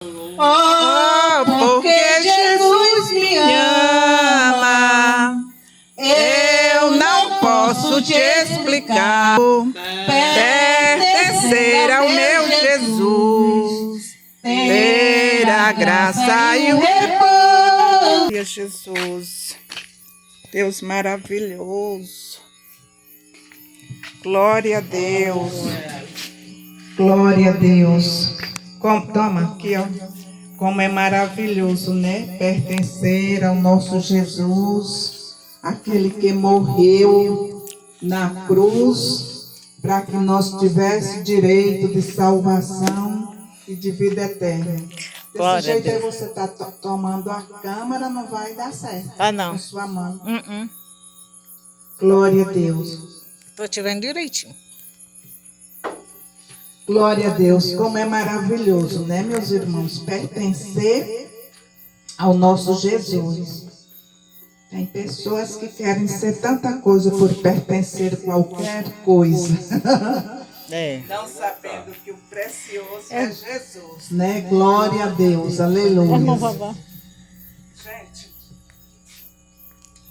Oh, porque Jesus me ama, eu não posso te explicar. Pertencer ao meu Jesus, ter a graça e o repouso. Jesus, Deus maravilhoso. Glória a Deus. Glória a Deus. Toma aqui, ó. Como é maravilhoso, né? Pertencer ao nosso Jesus, aquele que morreu na cruz para que nós tivéssemos direito de salvação e de vida eterna. Desse jeito aí você está tomando a câmera, não vai dar certo. Ah, não. Com sua mão. Glória a Deus. Estou te vendo direitinho. Glória a Deus, como é maravilhoso, né, meus irmãos? Pertencer ao nosso Jesus. Tem pessoas que querem ser tanta coisa por pertencer a qualquer coisa. Não sabendo que o precioso é Jesus, né? Glória a Deus, aleluia. Gente,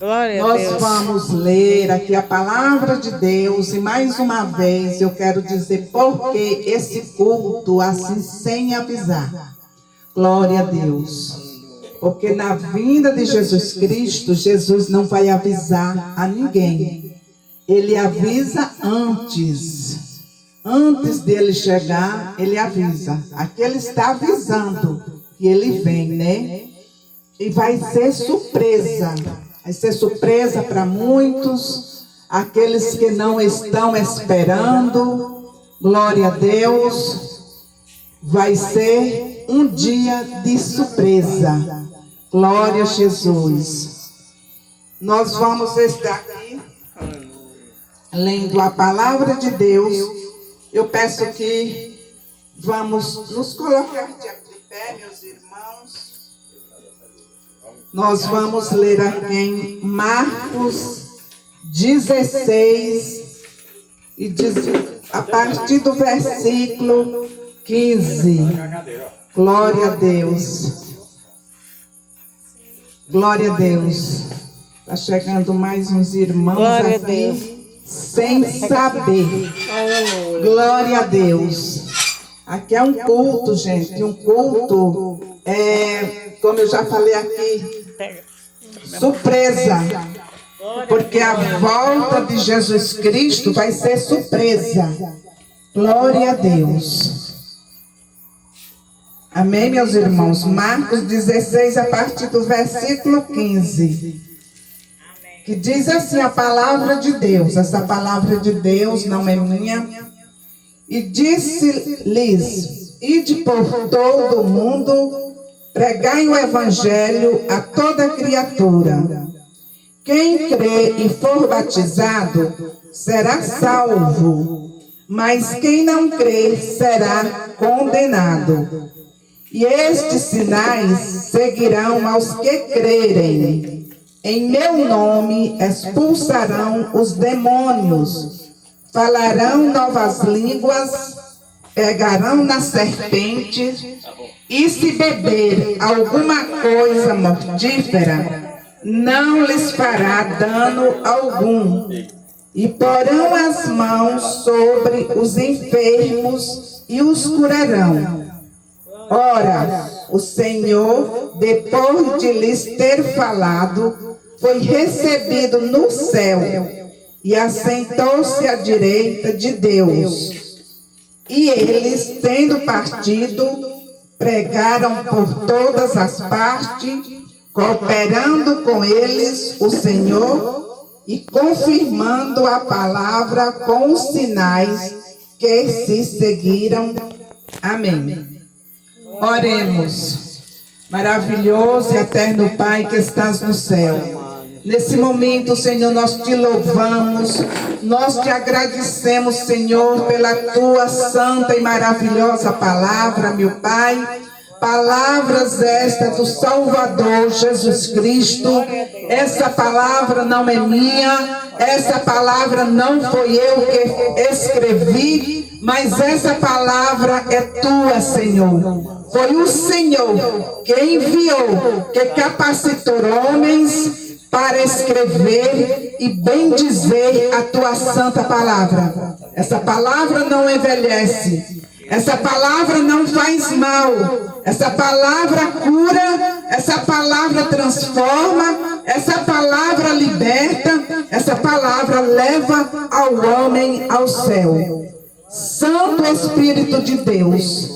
Glória a nós Deus. vamos ler aqui a palavra de Deus e mais uma vez eu quero dizer por que esse culto assim sem avisar. Glória a Deus. Porque na vinda de Jesus Cristo, Jesus não vai avisar a ninguém. Ele avisa antes. Antes dele chegar, ele avisa. Aqui ele está avisando que ele vem, né? E vai ser surpresa. Vai ser surpresa para muitos, aqueles que não estão esperando. Glória a Deus. Vai ser um dia de surpresa. Glória a Jesus. Nós vamos estar aqui lendo a palavra de Deus. Eu peço que vamos nos colocar de pé, meus irmãos. Nós vamos ler aqui em Marcos 16, e diz, a partir do versículo 15. Glória a Deus. Glória a Deus. Está chegando mais uns irmãos Glória aqui sem saber. Glória a Deus. Aqui é um culto, gente. Um culto, como eu já falei aqui, surpresa. Porque a volta de Jesus Cristo vai ser surpresa. Glória a Deus. Amém, meus irmãos? Marcos 16, a partir do versículo 15. Que diz assim a palavra de Deus. Essa palavra de Deus não é minha. E disse-lhes: ide por todo o mundo, pregai o evangelho a toda criatura. Quem crê e for batizado será salvo, mas quem não crê será condenado. E estes sinais seguirão aos que crerem. Em meu nome expulsarão os demônios, falarão novas línguas, pegarão na serpente, e se beber alguma coisa mortífera, não lhes fará dano algum. E porão as mãos sobre os enfermos e os curarão. Ora, o Senhor, depois de lhes ter falado, foi recebido no céu e assentou-se à direita de Deus. E eles, tendo partido, pregaram por todas as partes, cooperando com eles o Senhor e confirmando a palavra com os sinais que se seguiram. Amém. Oremos. Maravilhoso e eterno Pai que estás no céu. Nesse momento, Senhor, nós te louvamos, nós te agradecemos, Senhor, pela tua santa e maravilhosa palavra, meu Pai. Palavras esta do Salvador Jesus Cristo. Essa palavra não é minha, essa palavra não foi eu que escrevi, mas essa palavra é tua, Senhor. Foi o Senhor que enviou, que capacitou homens para escrever e bem dizer a tua santa palavra. Essa palavra não envelhece. Essa palavra não faz mal, essa palavra cura, essa palavra transforma, essa palavra liberta, essa palavra leva ao homem ao céu. Santo Espírito de Deus,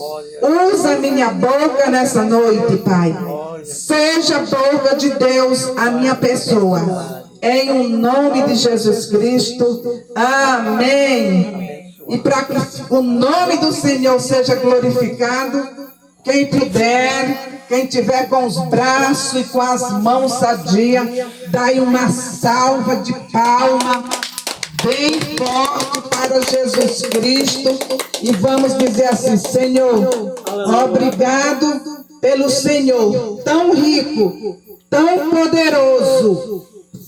usa minha boca nessa noite, Pai. Seja a boca de Deus a minha pessoa. Em o nome de Jesus Cristo. Amém. E para que o nome do Senhor seja glorificado, quem puder, quem tiver com os braços e com as mãos sadias, dai uma salva de palma bem forte para Jesus Cristo. E vamos dizer assim: Senhor, obrigado pelo Senhor tão rico, tão poderoso,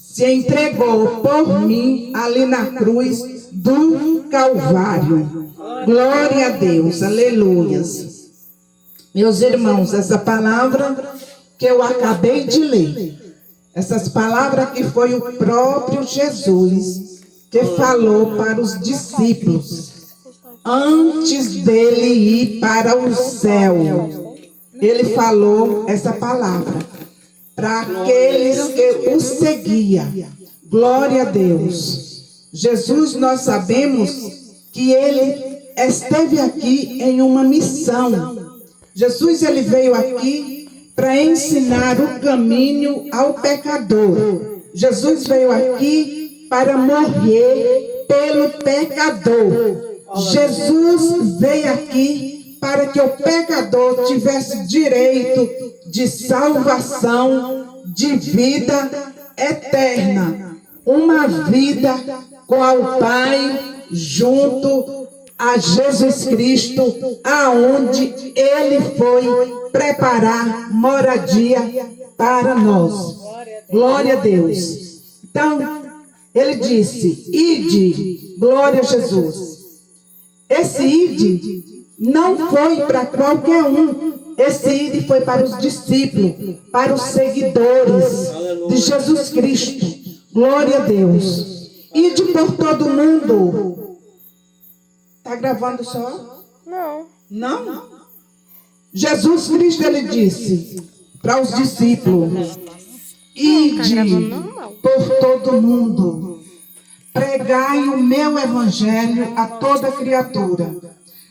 se entregou por mim ali na cruz do Calvário. Glória a Deus, aleluias. Meus irmãos, essa palavra que eu acabei de ler, essas palavras que foi o próprio Jesus que falou para os discípulos antes dele ir para o céu. Ele falou essa palavra para aqueles que o seguiam. Glória a Deus. Jesus, nós sabemos que ele esteve aqui em uma missão. Jesus, ele veio aqui para ensinar o caminho ao pecador. Jesus veio aqui para morrer pelo pecador. Jesus veio aqui para que o pecador tivesse direito de salvação, de vida eterna. Uma vida com o Pai, junto a Jesus Cristo, aonde Ele foi preparar moradia para nós. Glória a Deus. Então, Ele disse: ide, glória a Jesus. Esse ide não foi para qualquer um. Esse ide foi para os discípulos, para os seguidores de Jesus Cristo. Glória a Deus. Ide por todo mundo. Está gravando só? Não. Não? Jesus Cristo, ele disse para os discípulos: ide por todo mundo. Pregai o meu evangelho a toda criatura.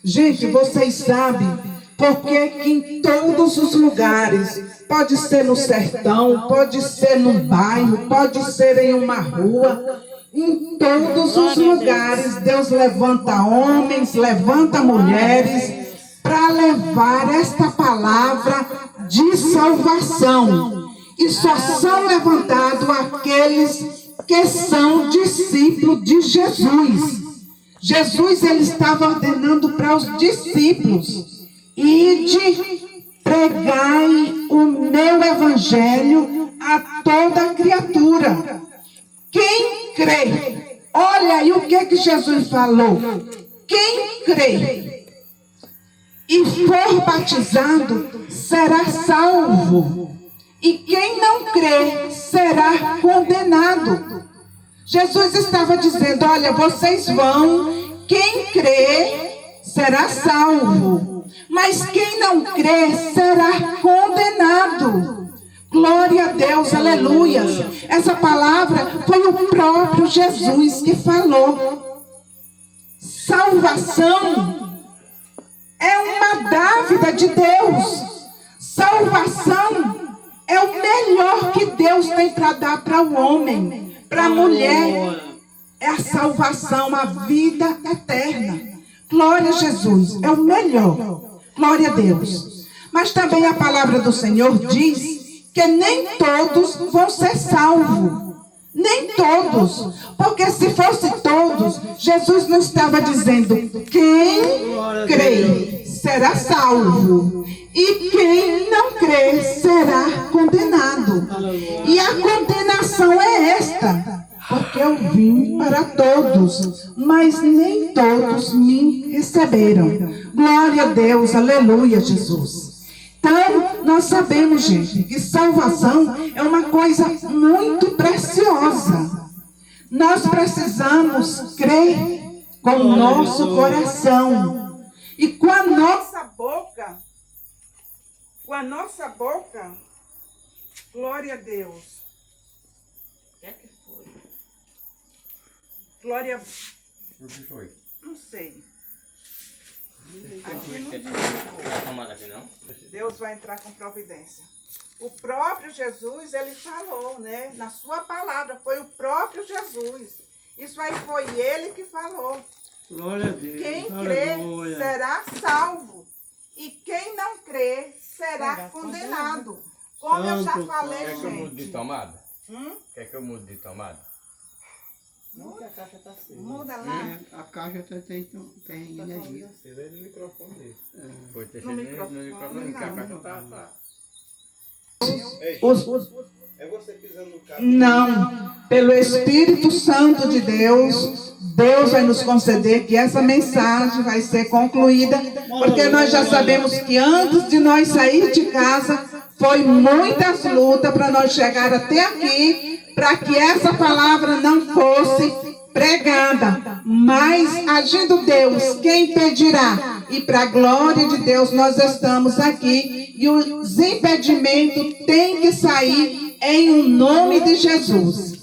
Gente, vocês sabem porque que em todos os lugares, pode ser no sertão, pode ser num bairro, pode ser em uma rua, em todos os lugares Deus levanta homens, levanta mulheres para levar esta palavra de salvação. E só são levantados aqueles que são discípulos de Jesus. Jesus, ele estava ordenando para os discípulos: ide, pregai o meu evangelho a toda criatura. Quem crê, olha aí o que Jesus falou: quem crê e for batizado será salvo, e quem não crê será condenado. Jesus estava dizendo: olha, vocês vão, quem crê será salvo, mas quem não crê será condenado. Glória a Deus, aleluia. Essa palavra foi o próprio Jesus que falou. Salvação é uma dávida de Deus. Salvação é o melhor que Deus tem para dar para o homem, para a mulher. É a salvação, a vida eterna. Glória a Jesus, é o melhor. Glória a Deus. Mas também a palavra do Senhor diz que nem todos vão ser salvos. Nem todos. Porque se fosse todos, Jesus não estava dizendo: quem crê será salvo, e quem não crê será condenado. E a condenação é esta, porque eu vim para todos, mas nem todos me receberam. Glória a Deus, aleluia, Jesus. Então, nós sabemos, gente, que salvação é uma coisa muito preciosa. Nós precisamos crer com o nosso coração e com a nossa boca, glória a Deus. O que é que foi? Glória. O que foi? Não sei. Deus vai entrar com providência. O próprio Jesus, ele falou, né? Na sua palavra, foi o próprio Jesus. Isso aí foi ele que falou. Glória a Deus. Quem crê será salvo. E quem não crê será condenado. Como eu já falei, Quer que eu mude de gente. tomada? Quer que eu mude de tomada? A caixa está assim. Muda lá. A caixa tem energia. Precisa do microfone dele. Foi ter No no microfone, microfone, que a não. caixa tá. É você pisando no carro. Não, pelo Espírito Santo de Deus, Deus vai nos conceder que essa mensagem vai ser concluída, porque nós já sabemos que antes de nós sair de casa, foi muitas lutas para nós chegar até aqui, para que essa palavra não fosse pregada. Mas, agindo Deus, quem impedirá? E para a glória de Deus, nós estamos aqui, e os impedimentos têm que sair em o nome de Jesus.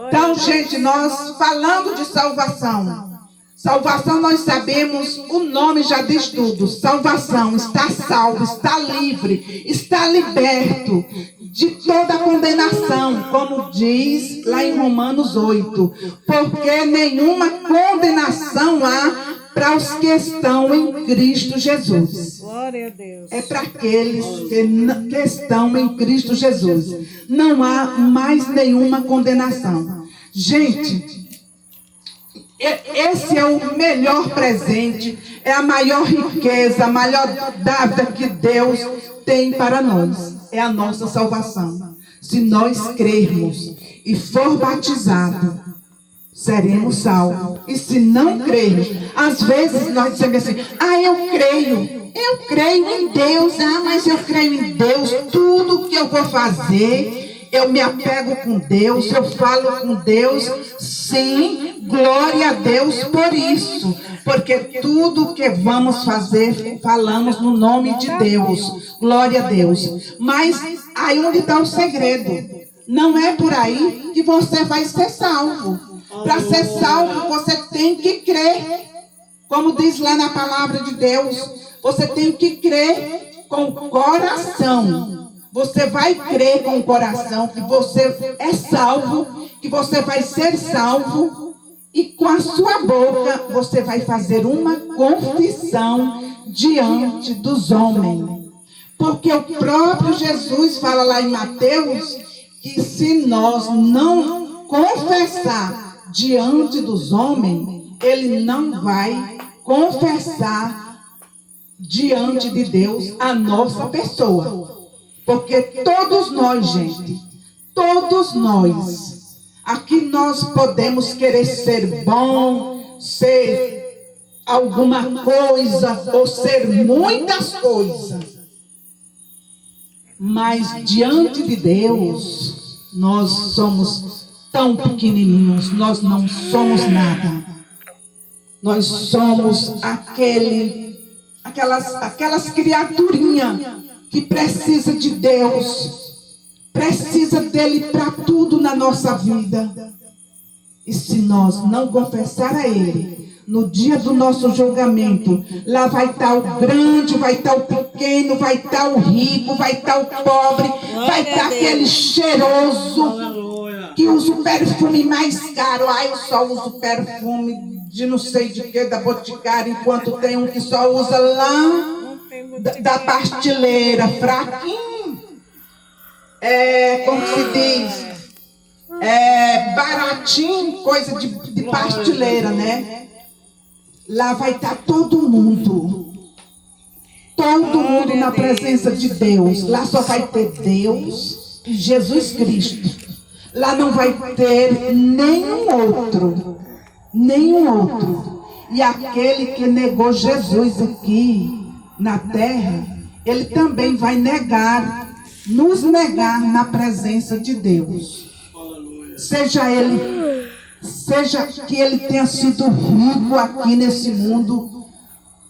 Então, gente, nós falando de salvação. Salvação, nós sabemos, o nome já diz tudo. Salvação, está salvo, está livre, está liberto de toda condenação, como diz lá em Romanos 8. Porque nenhuma condenação há para os que estão em Cristo Jesus. Glória a Deus. É para aqueles que estão em Cristo Jesus. Não há mais nenhuma condenação. Gente, esse é o melhor presente, é a maior riqueza, a maior dádiva que Deus tem para nós. É a nossa salvação. Se nós crermos e for batizado, seremos salvos. E se não crermos, às vezes nós dizemos assim: eu creio em Deus, mas eu creio em Deus, tudo que eu vou fazer, eu me apego com Deus, eu falo com Deus. Sim, glória a Deus por isso, porque tudo que vamos fazer, falamos no nome de Deus, glória a Deus. Mas aí onde está o segredo? Não é por aí que você vai ser salvo. Para ser salvo, você tem que crer. Como diz lá na palavra de Deus, você tem que crer com o coração. Você vai crer com o coração que você é salvo, que você vai ser salvo, e com a sua boca você vai fazer uma confissão diante dos homens. Porque o próprio Jesus fala lá em Mateus que se nós não confessar diante dos homens, ele não vai confessar diante de Deus a nossa pessoa. Porque todos nós, gente, todos nós, aqui nós podemos querer ser bom, ser alguma coisa, ou ser muitas coisas. Mas diante de Deus, nós somos tão pequenininhos, nós não somos nada. Nós somos aquelas criaturinhas que precisa de Deus, precisa dele para tudo na nossa vida. E se nós não confessar a ele, no dia do nosso julgamento, lá vai estar o grande, vai estar o pequeno, vai estar o rico, vai estar o pobre, vai estar aquele cheiroso que usa o perfume mais caro. Eu só uso perfume de não sei de que, da Boticário, enquanto tem um que só usa lá da pasteleira, fraquinho, como se diz, baratinho, coisa de pasteleira, né? Lá vai estar todo mundo. Todo mundo na presença de Deus. Lá só vai ter Deus e Jesus Cristo. Lá não vai ter nenhum outro. Nenhum outro. E aquele que negou Jesus aqui na terra, ele também vai negar, nos negar na presença de Deus. Seja que ele tenha sido rico aqui nesse mundo,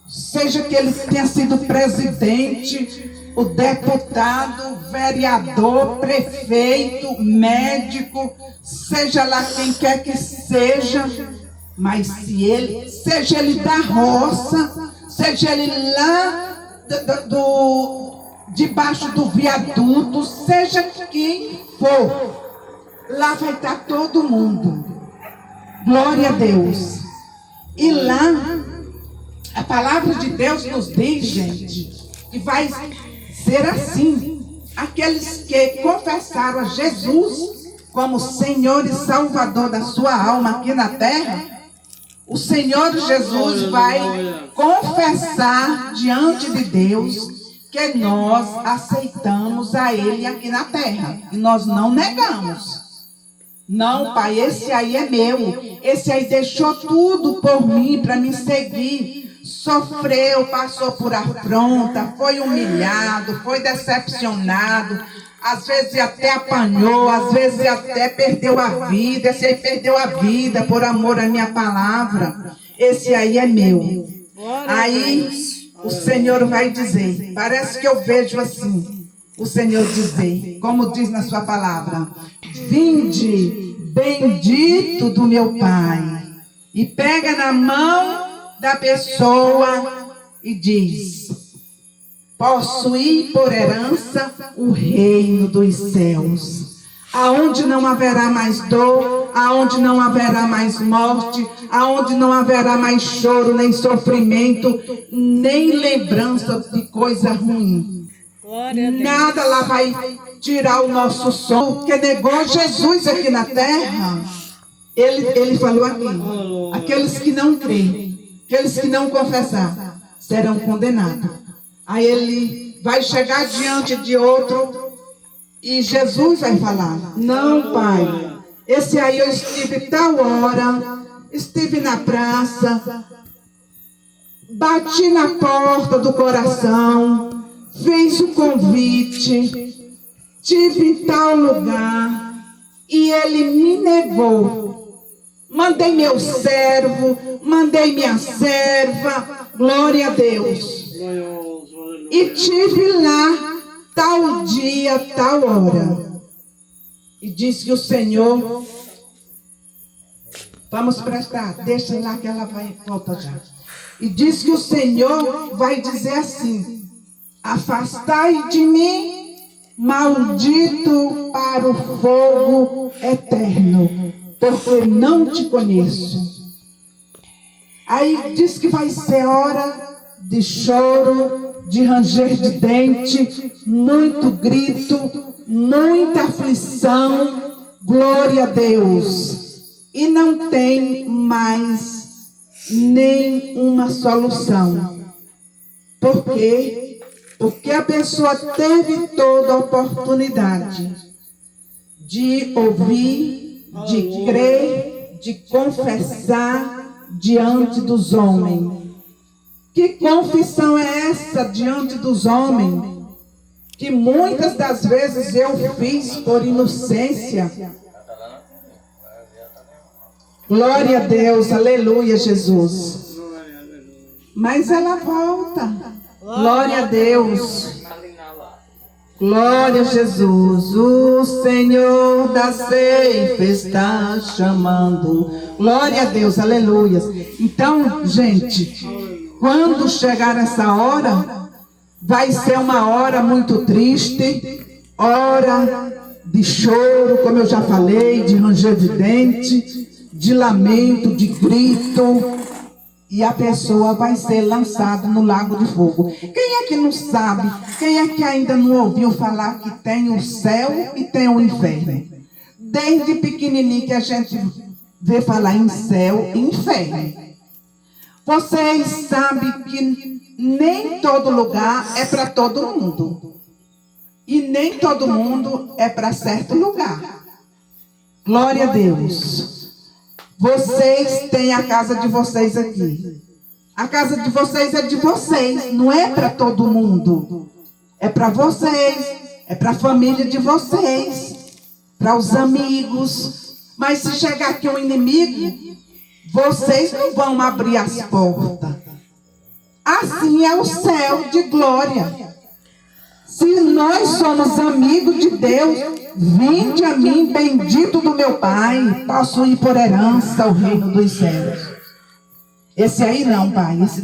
seja que ele tenha sido presidente, o deputado, o vereador, prefeito, médico, seja lá quem quer que seja, mas seja ele da roça, seja ele lá debaixo do viaduto, seja quem for, lá vai estar todo mundo. Glória a Deus. E lá, a palavra de Deus nos diz, gente, que vai ser assim. Aqueles que confessaram a Jesus como Senhor e Salvador da sua alma aqui na terra, o Senhor Jesus vai confessar diante de Deus que nós aceitamos a Ele aqui na terra. E nós não negamos. Não, Pai, esse aí é meu. Esse aí deixou tudo por mim, para me seguir. Sofreu, passou por afronta, foi humilhado, foi decepcionado. Às vezes até apanhou, às vezes até perdeu a vida. Esse aí perdeu a vida por amor à minha palavra. Esse aí é meu. Aí o Senhor vai dizer, parece que eu vejo assim, o Senhor dizer, como diz na sua palavra: vinde, bendito do meu Pai. E pega na mão da pessoa e diz: possuí por herança o reino dos céus, aonde não haverá mais dor, aonde não haverá mais morte, aonde não haverá mais choro, nem sofrimento, nem lembrança de coisa ruim. Nada lá vai tirar o nosso sono, porque negou Jesus aqui na terra. Ele falou aqui: aqueles que não creem, aqueles que não confessar, serão condenados. Aí ele vai chegar diante de outro e Jesus vai falar: não, Pai, esse aí eu estive tal hora, estive na praça, bati na porta do coração, fiz o convite, tive em tal lugar e ele me negou. Mandei meu servo, mandei minha serva, glória a Deus. E tive lá tal dia, tal hora. E disse que o Senhor, vamos prestar, deixa lá que ela vai, volta já. E disse que o Senhor vai dizer assim: afastai de mim, maldito, para o fogo eterno, porque não te conheço. Aí diz que vai ser hora de choro, de ranger de dente, muito grito, muita aflição, glória a Deus. E não tem mais nenhuma solução. Por quê? Porque a pessoa teve toda a oportunidade de ouvir, de crer, de confessar diante dos homens. Que confissão é essa diante dos homens? Que muitas das vezes eu fiz por inocência. Glória a Deus, aleluia, Jesus. Mas ela volta. Glória a Deus. Glória a Jesus. O Senhor da ceifa está chamando. Glória a Deus, aleluia. Então, gente, quando chegar essa hora, vai ser uma hora muito triste, hora de choro, como eu já falei, de ranger de dente, de lamento, de grito, e a pessoa vai ser lançada no lago de fogo. Quem é que não sabe? Quem é que ainda não ouviu falar que tem o céu e tem o inferno? Desde pequenininho que a gente vê falar em céu e inferno. Vocês sabem que nem todo lugar é para todo mundo. E nem todo mundo é para certo lugar. Glória a Deus. Vocês têm a casa de vocês aqui. A casa de vocês é de vocês, não é para todo mundo. É para vocês, é para a família de vocês, para os amigos. Mas se chegar aqui um inimigo, vocês não vão abrir as portas. Assim é o céu de glória. Se nós somos amigos de Deus, vinde a mim, bendito do meu Pai, posso ir por herança ao reino dos céus. Esse aí não, Pai, esse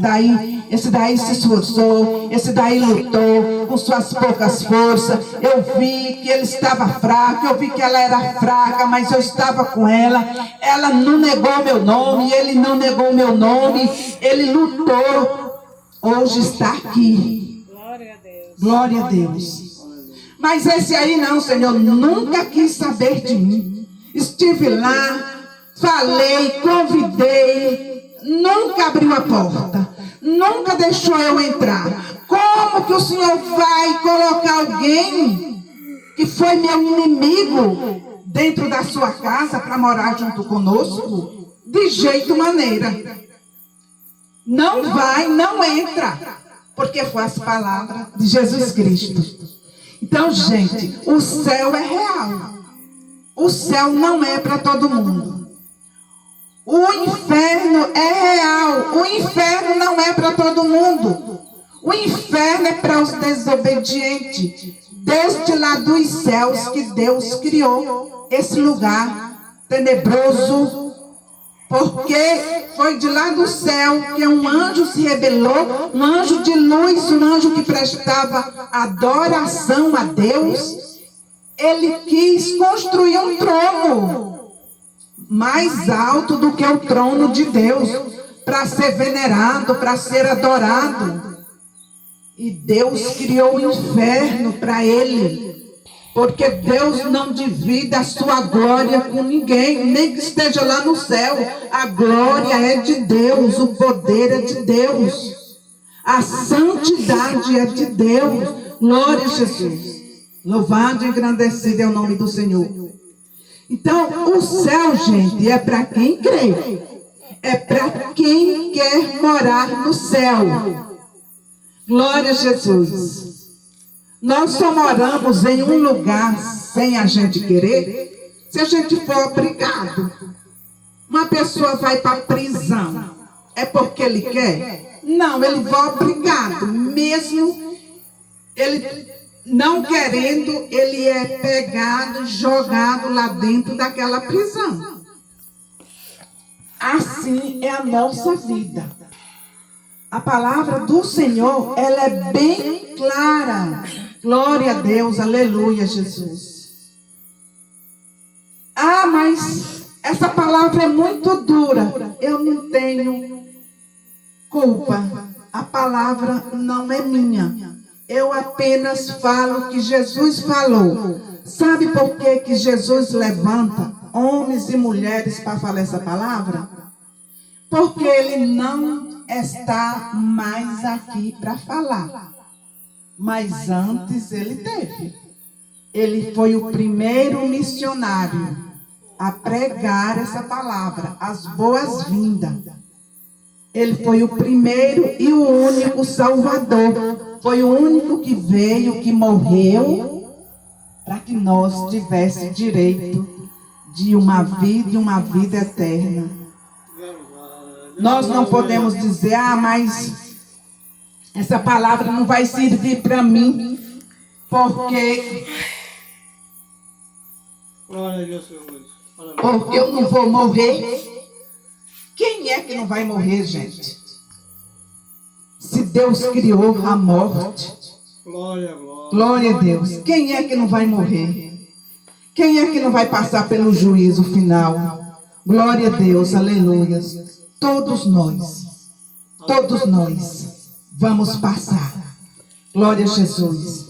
daí se esforçou, esse daí lutou com suas poucas forças. Eu vi que ele estava fraco, eu vi que ela era fraca, mas eu estava com ela. Ela não negou meu nome, ele não negou meu nome, ele lutou. Hoje está aqui. Glória a Deus. Glória a Deus. Mas esse aí não, Senhor, nunca quis saber de mim. Estive lá, falei, convidei, nunca abriu a porta, nunca deixou eu entrar. Como que o Senhor vai colocar alguém que foi meu inimigo dentro da sua casa para morar junto conosco? De jeito maneira. Não vai, não entra, porque foi as palavras de Jesus Cristo. Então, gente, o céu é real. O céu não é para todo mundo. O inferno é real. O inferno não é para todo mundo. O inferno é para os desobedientes. Desde lá dos céus que Deus criou esse lugar tenebroso. Porque foi de lá do céu que um anjo se rebelou, um anjo de luz, um anjo que prestava adoração a Deus. Ele quis construir um trono mais alto do que o trono de Deus, para ser venerado, para ser adorado. E Deus criou o inferno para ele. Porque Deus não divide a sua glória com ninguém, nem que esteja lá no céu. A glória é de Deus, o poder é de Deus, a santidade é de Deus. Glória a Jesus. Louvado e engrandecido é o nome do Senhor. Então, o céu, gente, é para quem crê. É para quem quer morar no céu. Glória a Jesus. Nós só moramos em um lugar sem a gente querer, se a gente for obrigado. Uma pessoa vai para a prisão, é porque ele quer? Não, ele vai obrigado. Mesmo ele não querendo, ele é pegado, jogado lá dentro daquela prisão. Assim é a nossa vida. A palavra do Senhor, ela é bem clara. Glória a Deus, aleluia, Jesus. Ah, mas essa palavra é muito dura. Eu não tenho culpa. A palavra não é minha. Eu apenas falo o que Jesus falou. Sabe por que Jesus levanta homens e mulheres para falar essa palavra? Porque ele não está mais aqui para falar. Mas antes ele teve. Ele foi o primeiro missionário a pregar essa palavra, as boas-vindas. Ele foi o primeiro e o único Salvador. Foi o único que veio, que morreu, para que nós tivéssemos direito de uma vida eterna. Nós não podemos dizer, mas essa palavra não vai servir para mim, porque eu não vou morrer. Quem é que não vai morrer, gente? Se Deus criou a morte. Glória a Deus. Quem é que não vai morrer? Quem é que não vai passar pelo juízo final? Glória a Deus, aleluia. Todos nós vamos passar. Glória a Jesus.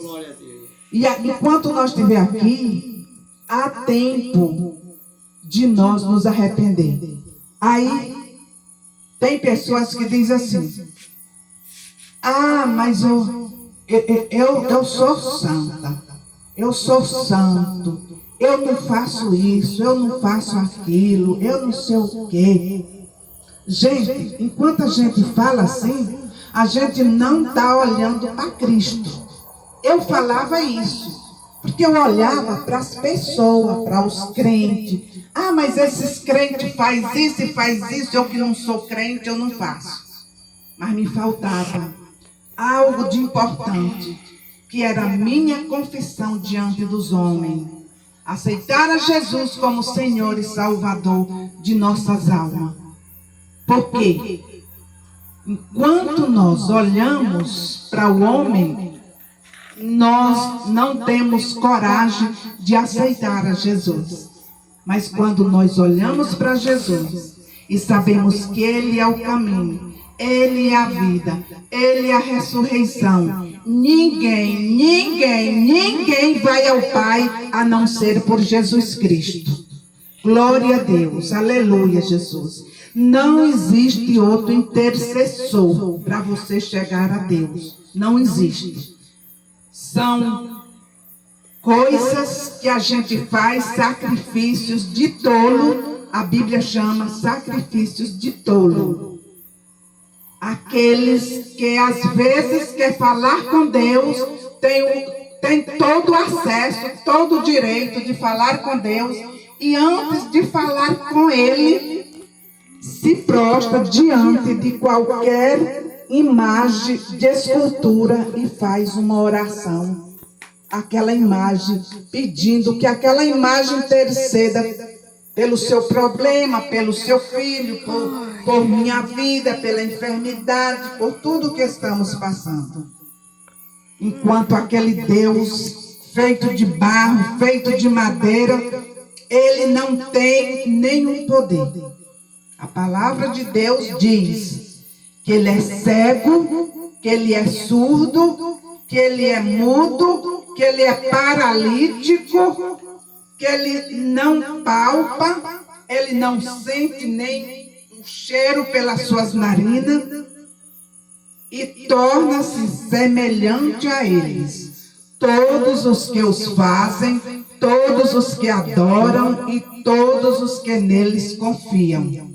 E enquanto nós estiver aqui, há tempo de nós nos arrepender. Aí, tem pessoas que dizem assim, Ah, mas eu sou santa, eu sou santo, eu não faço isso, eu não faço aquilo, eu não sei o quê. Gente, enquanto a gente fala assim, a gente não está olhando para Cristo. Eu falava isso, porque eu olhava para as pessoas, para os crentes. Ah, mas esses crentes faz isso e faz isso, eu que não sou crente, eu não faço. Mas me faltava algo de importante, que era a minha confissão diante dos homens. Aceitar a Jesus como Senhor e Salvador de nossas almas. Por quê? Enquanto nós olhamos para o homem, nós não temos coragem de aceitar a Jesus. Mas quando nós olhamos para Jesus e sabemos que Ele é o caminho, Ele é a vida, Ele é a ressurreição, ninguém vai ao Pai a não ser por Jesus Cristo. Glória a Deus, aleluia, Jesus. Não existe outro intercessor para você chegar a Deus. Não existe. São coisas que a gente faz, sacrifícios de tolo. A Bíblia chama sacrifícios de tolo. Aqueles que às vezes quer falar com Deus, tem todo o acesso, todo o direito de falar com Deus, e antes de falar com Ele, se prostra diante de qualquer imagem de escultura e faz uma oração. Aquela imagem, pedindo que aquela imagem interceda pelo seu problema, pelo seu filho, por minha vida, pela enfermidade, por tudo que estamos passando. Enquanto aquele Deus feito de barro, feito de madeira, ele não tem nenhum poder. A palavra de Deus diz que ele é cego, que ele é surdo, que ele é mudo, que ele é paralítico, que ele não palpa, ele não sente nem o cheiro pelas suas narinas e torna-se semelhante a eles. Todos os que os fazem, todos os que adoram e todos os que neles confiam.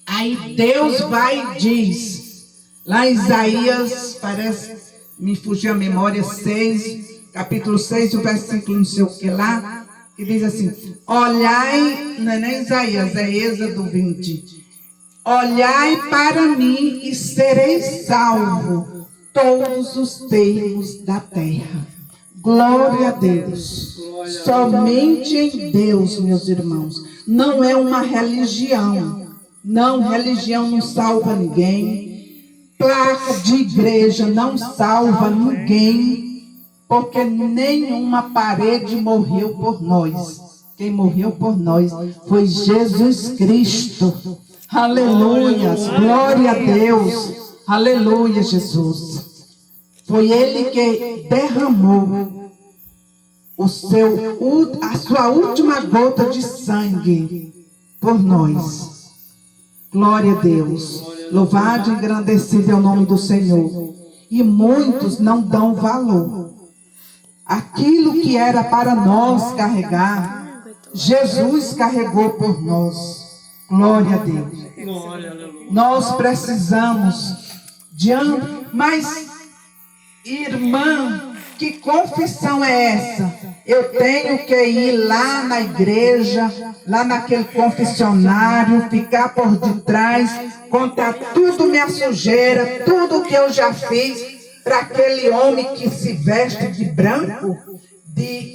Aí Deus vai e diz, lá em Isaías, parece, me fugiu a memória, capítulo 6, o versículo não sei o que lá, que diz assim, olhai, não é nem Isaías, é Êxodo 20, olhai para mim e sereis salvos todos os termos da terra. Glória a Deus. Somente em Deus, meus irmãos. Não é uma religião. Não, religião não salva ninguém. Placa de igreja não salva ninguém. Porque nenhuma parede morreu por nós. Quem morreu por nós foi Jesus Cristo. Aleluia. Glória a Deus. Aleluia, Jesus. Foi Ele que derramou a sua última gota de sangue por nós. Glória a Deus. Louvado e engrandecido é o nome do Senhor. E muitos não dão valor. Aquilo que era para nós carregar, Jesus carregou por nós. Glória a Deus. Nós precisamos mas, irmã, que confissão é essa? Eu tenho que ir lá na igreja, lá naquele confessionário, ficar por detrás, contar tudo minha sujeira, tudo que eu já fiz, para aquele homem que se veste de branco,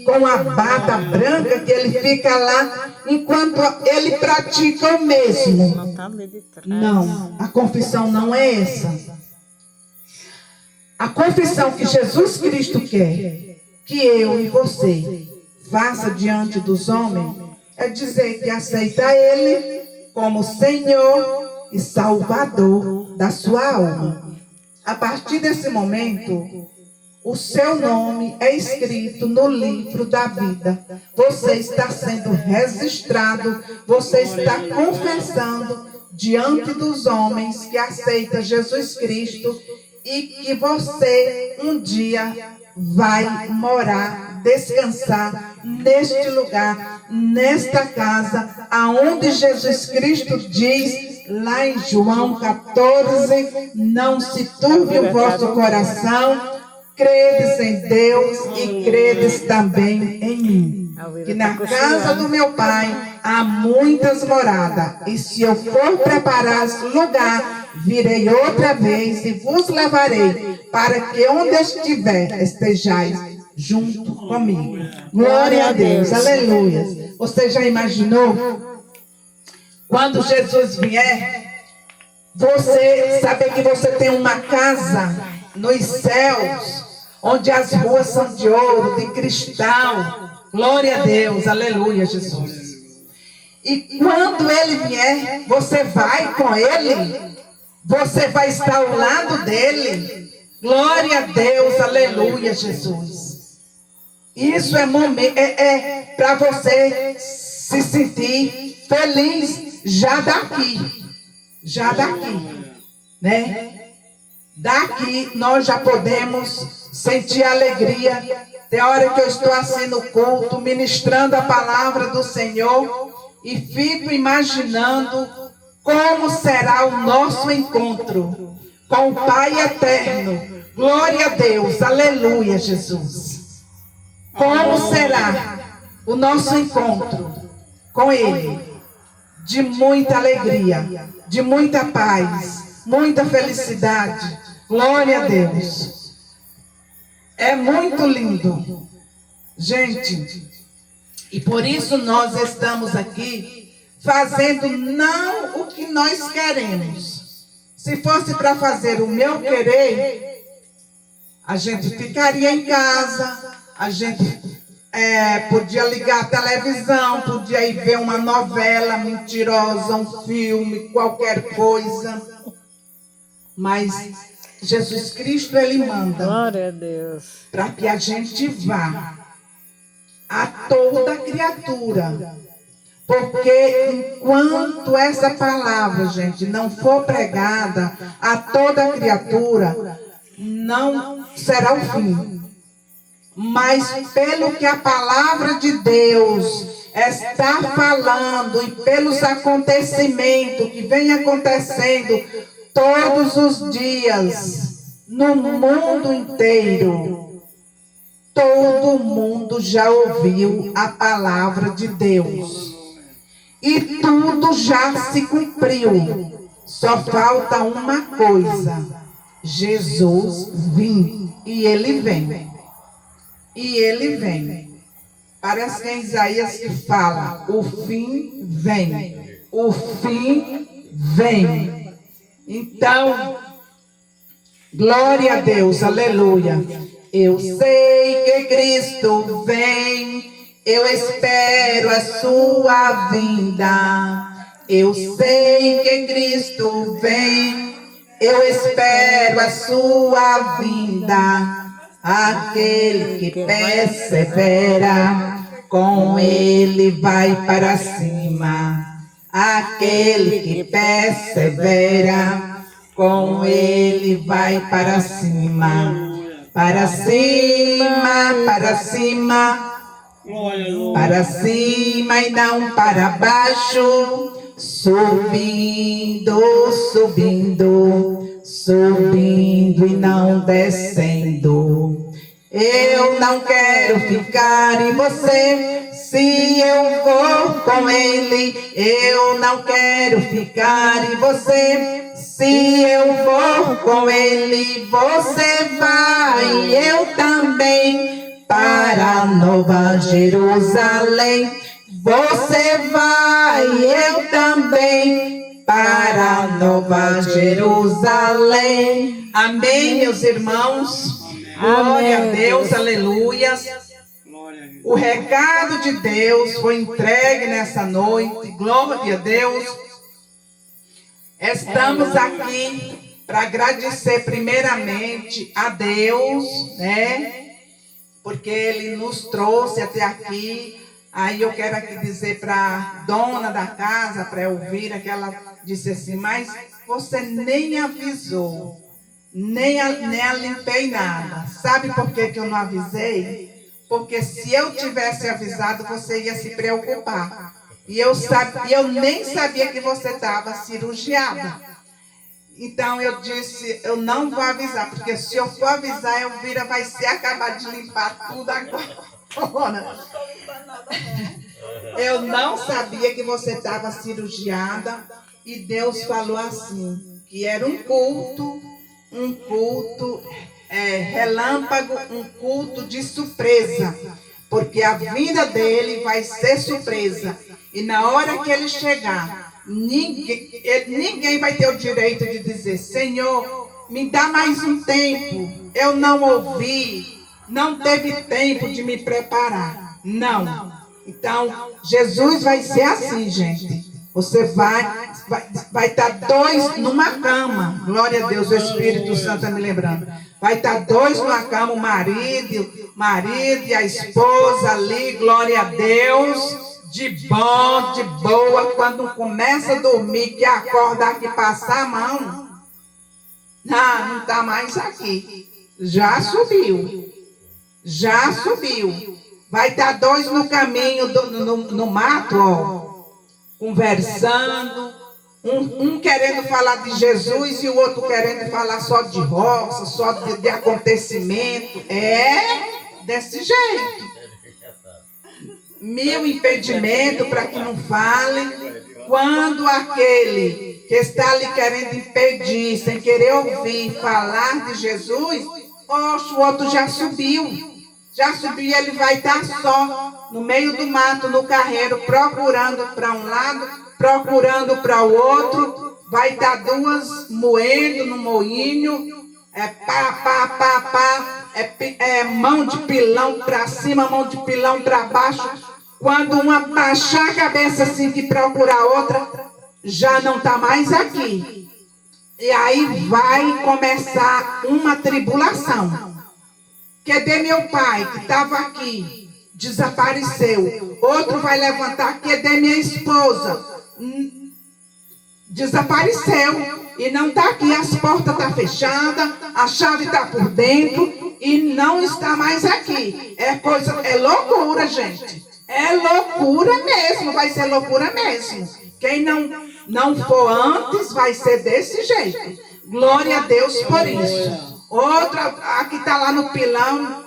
com a bata branca, que ele fica lá, enquanto ele pratica o mesmo. Não, a confissão não é essa. A confissão que Jesus Cristo quer que eu e você faça diante dos homens é dizer que aceita Ele como Senhor e Salvador da sua alma. A partir desse momento, o seu nome é escrito no livro da vida. Você está sendo registrado, você está confessando diante dos homens que aceita Jesus Cristo e que você um dia vai morar, descansar neste lugar, nesta casa, aonde Jesus Cristo diz lá em João 14, não se turbe o vosso coração, credes em Deus e credes também em mim. Que na casa do meu Pai há muitas moradas, e se eu for preparar lugar, virei outra vez e vos levarei, para que onde estiver, estejais junto comigo. Glória a Deus, aleluia. Você já imaginou? Quando Jesus vier, você saber que você tem uma casa nos céus, onde as ruas são de ouro, de cristal. Glória a Deus, aleluia, Jesus. E quando Ele vier, você vai com Ele, você vai estar ao lado dEle. Glória a Deus, aleluia, Jesus. Isso é para você se sentir feliz já daqui, né? Daqui nós já podemos sentir alegria. Tem hora que eu estou assim no culto, ministrando a palavra do Senhor, e fico imaginando como será o nosso encontro com o Pai eterno. Glória a Deus, aleluia, Jesus. Como será o nosso encontro com Ele? De muita alegria, de muita paz, muita felicidade. Glória a Deus. É muito lindo, gente, e por isso nós estamos aqui fazendo não o que nós queremos. Se fosse para fazer o meu querer, a gente ficaria em casa, a gente podia ligar a televisão, podia ir ver uma novela mentirosa, um filme, qualquer coisa, mas Jesus Cristo, Ele manda. Glória a Deus. Para que a gente vá a toda criatura. Porque enquanto essa palavra, gente, não for pregada a toda criatura, não será o fim. Mas pelo que a palavra de Deus está falando e pelos acontecimentos que vem acontecendo todos os dias, no mundo inteiro, todo mundo já ouviu a palavra de Deus. E tudo já se cumpriu. Só falta uma coisa: Jesus vir. E Ele vem. E Ele vem. Parece que é Isaías que fala: o fim vem. O fim vem. Então, glória a Deus, aleluia. Eu sei que Cristo vem, eu espero a sua vinda. Eu sei que Cristo vem, eu espero a sua vinda. Aquele que persevera, com Ele vai para cima. Aquele que persevera, com Ele vai para cima. Para cima, para cima, para cima e não para baixo. Subindo, subindo, subindo e não descendo. Eu não quero ficar em você, se eu for com Ele. Eu não quero ficar em você, se eu for com Ele. Você vai, eu também, para Nova Jerusalém. Você vai, eu também, para Nova Jerusalém. Amém, meus irmãos? Glória a Deus, aleluia. O recado de Deus foi entregue nessa noite. Glória a Deus. Estamos aqui para agradecer primeiramente a Deus, né? Porque Ele nos trouxe até aqui. Aí eu quero aqui dizer para a dona da casa, para Elvira, que ela disse assim: mas você nem avisou. nem a limpei nada. Sabe por que eu não avisei? Porque se eu tivesse avisado, você ia se preocupar. E eu nem sabia que você estava cirurgiada. Então eu disse, eu não vou avisar, porque se eu for avisar, Elvira vai ser acabar de limpar tudo agora. Eu não sabia que você estava cirurgiada e Deus falou assim, que era um culto relâmpago, um culto de surpresa, porque a vinda dele vai ser surpresa. E na hora que ele chegar, ninguém vai ter o direito de dizer, Senhor, me dá mais um tempo, eu não ouvi, não teve tempo de me preparar. Não. Então, Jesus vai ser assim, gente. Você vai estar dois numa cama. Glória a Deus, o Espírito Santo está me lembrando. Vai estar dois numa cama, o marido e a esposa ali, glória a Deus. De bom, de boa, quando começa a dormir, que acorda aqui, passar a mão. Não está mais aqui. Já subiu. Vai estar dois no caminho, no mato, ó, conversando. Um querendo falar de Jesus e o outro querendo falar só de roça, só de acontecimento. É desse jeito. 1000 impedimentos para que não fale. Quando aquele que está ali querendo impedir, sem querer ouvir falar de Jesus, o outro já subiu e ele vai estar só no meio do mato, no carreiro, procurando para um lado, procurando para o outro. Vai estar duas moendo no moinho, mão de pilão para cima, mão de pilão para baixo. Quando uma baixar a cabeça assim que procura a outra, já não está mais aqui. E aí vai começar uma tribulação. Cadê meu pai que estava aqui? Desapareceu. Outro vai levantar, cadê minha esposa? Desapareceu. E não está aqui, as portas estão fechadas, a chave está por dentro e não está mais aqui. É loucura, gente. É loucura mesmo, vai ser loucura mesmo. Quem não for antes vai ser desse jeito. Glória a Deus por isso. Outra, a que está lá no pilão.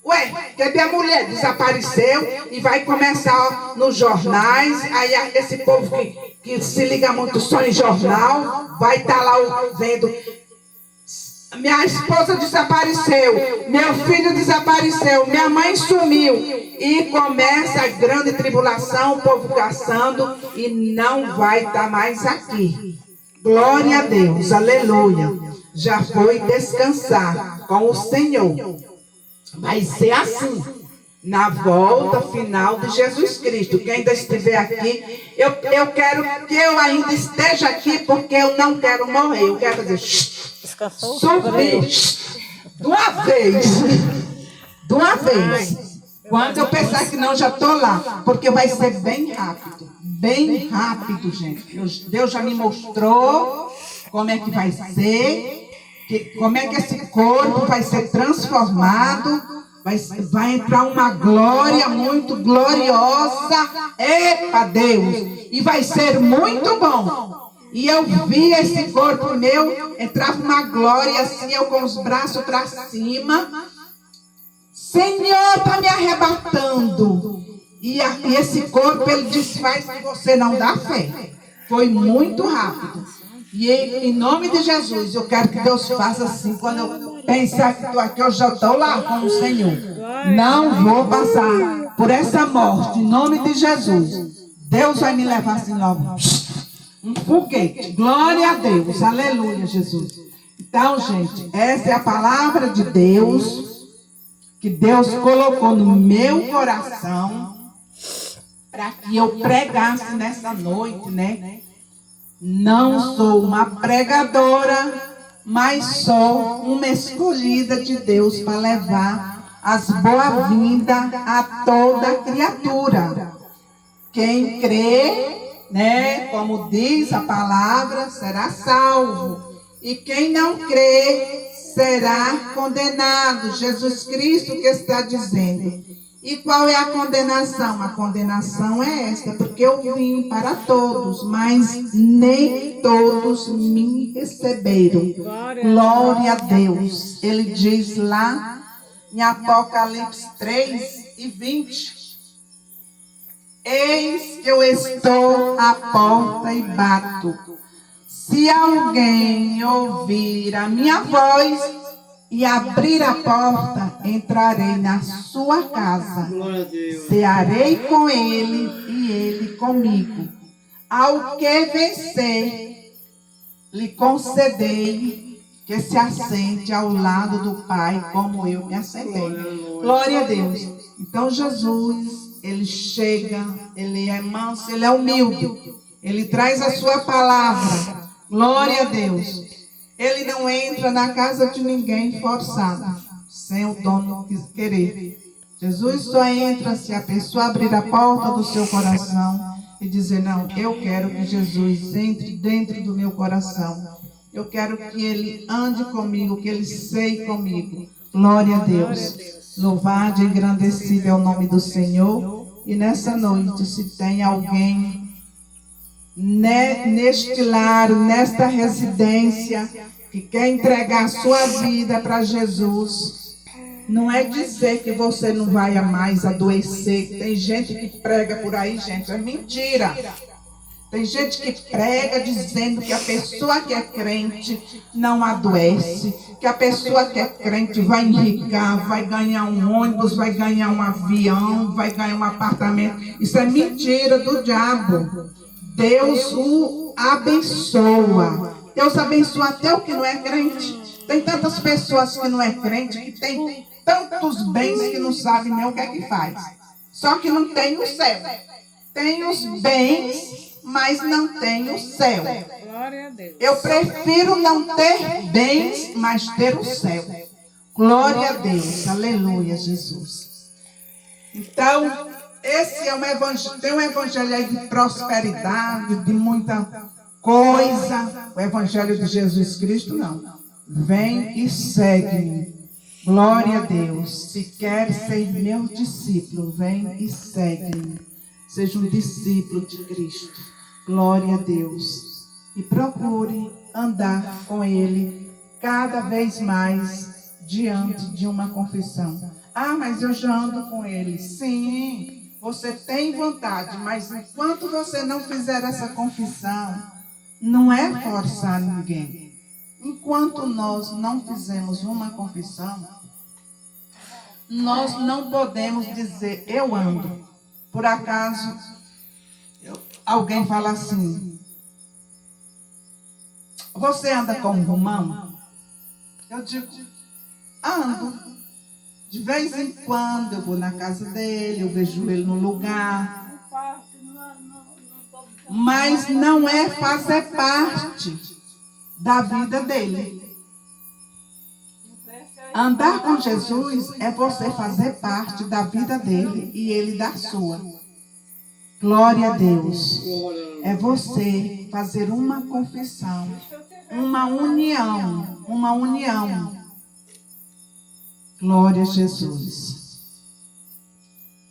Ué, cadê a mulher? Desapareceu e vai começar nos jornais. Aí esse povo que se liga muito só em jornal, vai estar lá vendo. Minha esposa desapareceu, meu filho desapareceu, minha mãe sumiu. E começa a grande tribulação, o povo caçando e não vai estar mais aqui. Glória a Deus, aleluia. Já foi descansar com o Senhor. Vai ser assim, na volta final de Jesus Cristo. Quem ainda estiver aqui, eu quero que eu ainda esteja aqui, porque eu não quero morrer. Eu quero fazer subir de uma vez. Quando eu pensar que não, já estou lá, porque vai ser bem rápido, gente. Deus já me mostrou como é que vai ser, como é que esse corpo vai ser transformado, vai entrar uma glória muito gloriosa, epa Deus, e vai ser muito bom. E eu vi esse corpo meu, entrava uma glória assim, eu com os braços para cima. Senhor, está me arrebatando. E esse corpo, ele desfaz que você não dá fé. Foi muito rápido. E em nome de Jesus, eu quero que Deus faça assim. Quando eu pensar que estou aqui, eu já estou lá com o Senhor. Não vou passar por essa morte, em nome de Jesus. Deus vai me levar assim logo. Um foguete. Glória a Deus. Aleluia, Jesus. Então, gente, essa é a palavra de Deus que Deus colocou no meu coração para que eu pregasse nessa noite, né? Não sou uma pregadora, mas sou uma escolhida de Deus para levar as boas-vindas a toda criatura. Quem crê, né, como diz a palavra, será salvo. E quem não crê será condenado. Jesus Cristo que está dizendo. E qual é a condenação? A condenação é esta, porque eu vim para todos, mas nem todos me receberam. Glória a Deus. Ele diz lá em Apocalipse 3:20. Eis que eu estou à porta e bato. Se alguém ouvir a minha voz e abrir a porta, entrarei na sua casa. Glória a Deus. Cearei com ele e ele comigo. Ao que vencer, lhe concedei que se assente ao lado do Pai, como eu me assentei. Glória a Deus. Então Jesus, ele chega, ele é manso, ele é humilde. Ele traz a sua palavra. Glória a Deus. Ele não entra na casa de ninguém forçado, sem o dono querer. Jesus só entra se a pessoa abrir a porta do seu coração e dizer, não, eu quero que Jesus entre dentro do meu coração. Eu quero que ele ande comigo, que ele seja comigo. Glória a Deus. Louvado e engrandecido é o nome do Senhor. E nessa noite, se tem alguém neste lar, nesta residência, que quer entregar a sua vida para Jesus, não é dizer que você não vai mais adoecer. Tem gente que prega por aí, gente, é mentira. Tem gente que prega dizendo que a pessoa que é crente não adoece, que a pessoa que é crente vai enricar, vai ganhar um ônibus, vai ganhar um avião, vai ganhar um apartamento. Isso é mentira do diabo. Deus o abençoa. Deus abençoa até o que não é crente. Tem tantas pessoas que não é crente, que tem tantos bens que não sabe nem o que é que faz. Só que não tem o céu. Tem os bens, mas não tem o céu. Glória a Deus. Eu prefiro não ter bens, mas ter o céu. Glória a Deus. Aleluia, Jesus. Então, esse é um evangelho, tem um evangelho aí de prosperidade, de muita coisa. O evangelho de Jesus Cristo, não. Vem e segue-me. Glória a Deus. Se quer ser meu discípulo, vem e segue-me. Seja um discípulo de Cristo. Glória a Deus. E procure andar com Ele cada vez mais diante de uma confissão. Ah, mas eu já ando com Ele. Sim, você tem vontade, mas enquanto você não fizer essa confissão, não é forçar ninguém. Enquanto nós não fizemos uma confissão, nós não podemos dizer, eu ando. Por acaso, alguém fala assim, você anda com um romano? Eu digo, ando. De vez em quando eu vou na casa dele, eu vejo ele no lugar. Mas não é fazer parte da vida dele. Andar com Jesus é você fazer parte da vida dele e ele da sua. Glória a Deus. É você fazer uma confissão, uma união, uma união. Glória a Jesus.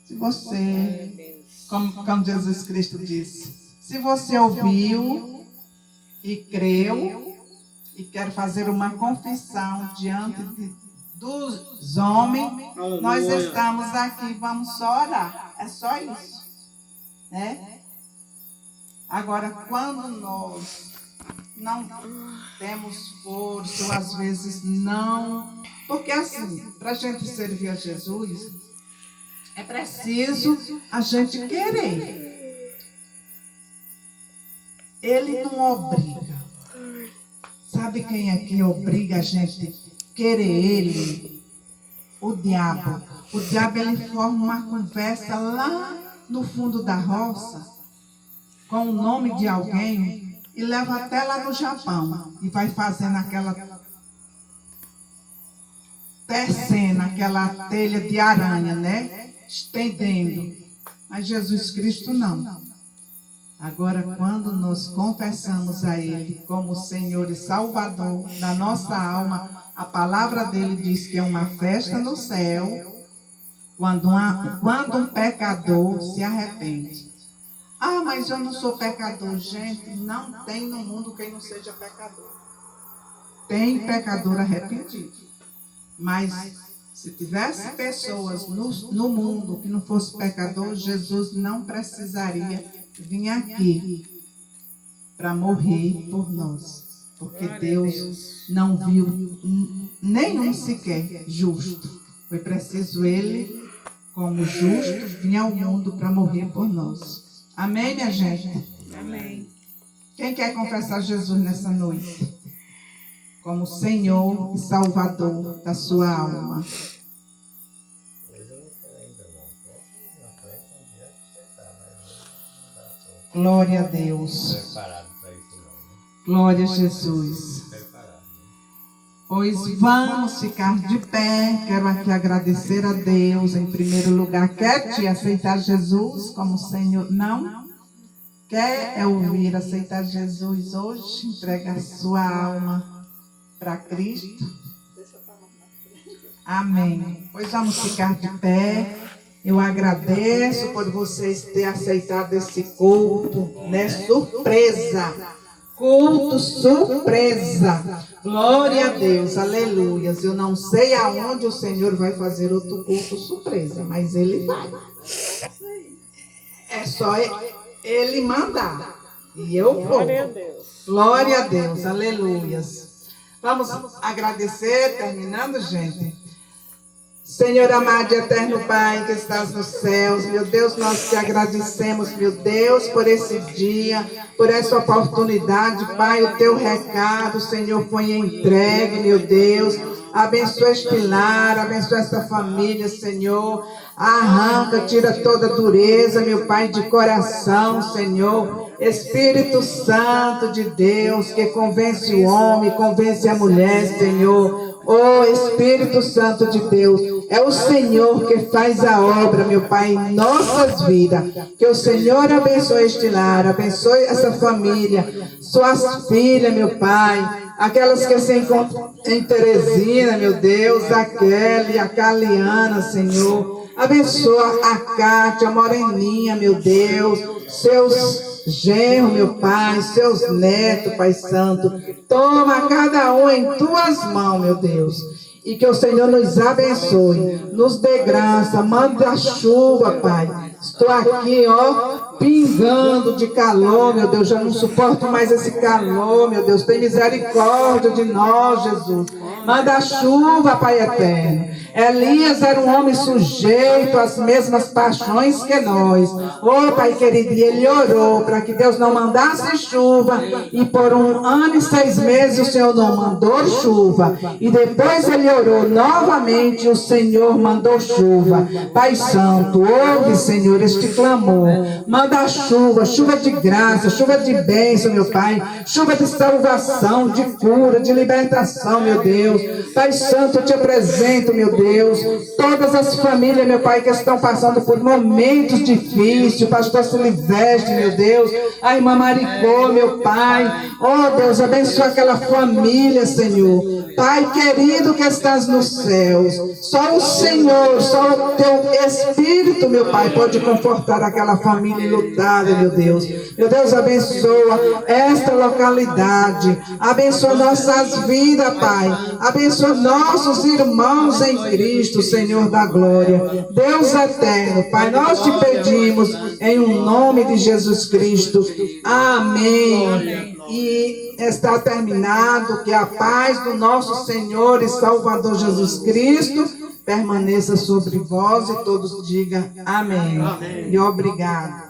Se você, como Jesus Cristo disse, se você ouviu e creu e quer fazer uma confissão diante dos homens, nós estamos aqui, vamos só orar. É só isso. Né? Agora, quando nós não temos força, ou às vezes não... Porque assim, para a gente servir a Jesus, é preciso a gente querer. Ele não obriga. Sabe quem é que obriga a gente a querer ele? O diabo. O diabo, ele forma uma conversa lá no fundo da roça, com o nome de alguém, e leva até lá no Japão, e vai fazendo aquela... tecendo aquela telha de aranha, né? Estendendo. Mas Jesus Cristo não. Agora, quando nós confessamos a Ele como Senhor e Salvador da nossa alma, A palavra dele diz que é uma festa no céu quando um pecador se arrepende. Ah, mas eu não sou pecador. Gente, não tem no mundo quem não seja pecador. Tem pecador arrependido. Mas se tivesse pessoas no mundo que não fosse pecador, Jesus não precisaria vir aqui para morrer por nós. Porque Deus não viu nenhum sequer justo. Foi preciso Ele, como justo, vir ao mundo para morrer por nós. Amém, minha gente? Amém. Quem quer confessar Jesus nessa noite? Como Senhor e Salvador da sua alma. Glória a Deus. Preparado para isso não, né? Glória a Jesus. Preparado. Pois vamos ficar de pé. Quero aqui agradecer a Deus em primeiro lugar. Quer te aceitar Jesus como Senhor? Não? Quer ouvir aceitar Jesus hoje? Entrega a sua alma para Cristo. Amém. Pois vamos ficar de pé. Eu agradeço por vocês terem aceitado esse culto, né? Surpresa. Culto surpresa. Glória a Deus, aleluias. Eu não sei aonde o Senhor vai fazer outro culto surpresa, mas Ele vai. É só Ele mandar. E eu vou. Glória a Deus. Glória a Deus, aleluias. Vamos agradecer, terminando, gente. Senhor amado e eterno Pai que estás nos céus, meu Deus, nós te agradecemos, meu Deus, por esse dia, por essa oportunidade, Pai, o teu recado, Senhor, foi entregue, meu Deus. Abençoa este lar, abençoa esta família, Senhor. Arranca, tira toda dureza, meu Pai, de coração, Senhor. Espírito Santo de Deus, que convence o homem, convence a mulher, Senhor. Oh, Espírito Santo de Deus, é o Senhor que faz a obra, meu Pai, em nossas vidas. Que o Senhor abençoe este lar, abençoe essa família, suas filhas, meu Pai. Aquelas que se encontram em Teresina, meu Deus, a Kelly, a Caliana, Senhor. Abençoa a Cátia, a Moreninha, meu Deus, seus genros, meu Pai, seus netos, Pai Santo. Toma cada um em tuas mãos, meu Deus. E que o Senhor nos abençoe, nos dê graça, manda a chuva, Pai. Estou aqui, ó, pingando de calor, meu Deus. Já não suporto mais esse calor, meu Deus. Tem misericórdia de nós, Jesus. Manda a chuva, Pai eterno. Elias era um homem sujeito às mesmas paixões que nós. Oh, Pai querido, e ele orou para que Deus não mandasse chuva. E por 1 ano e 6 meses o Senhor não mandou chuva. E depois ele orou novamente e o Senhor mandou chuva. Pai Santo, ouve, Senhor, este clamor. Manda chuva, chuva de graça, chuva de bênção, meu Pai. Chuva de salvação, de cura, de libertação, meu Deus. Pai Santo, eu te apresento, meu Deus. Todas as famílias, meu Pai, que estão passando por momentos difíceis. Pastor Silvestre, meu Deus. A irmã Maricô, meu Pai. Oh, Deus, abençoa aquela família, Senhor. Pai querido que estás nos céus. Só o Senhor, só o teu Espírito, meu Pai, pode confortar aquela família enlutada, meu Deus. Meu Deus, abençoa esta localidade. Abençoa nossas vidas, Pai. Abençoa nossos irmãos em Cristo, Senhor da glória. Deus eterno, Pai, nós te pedimos em um nome de Jesus Cristo. Amém. E está terminado. Que a paz do nosso Senhor e Salvador Jesus Cristo permaneça sobre vós e todos digam amém. E obrigado.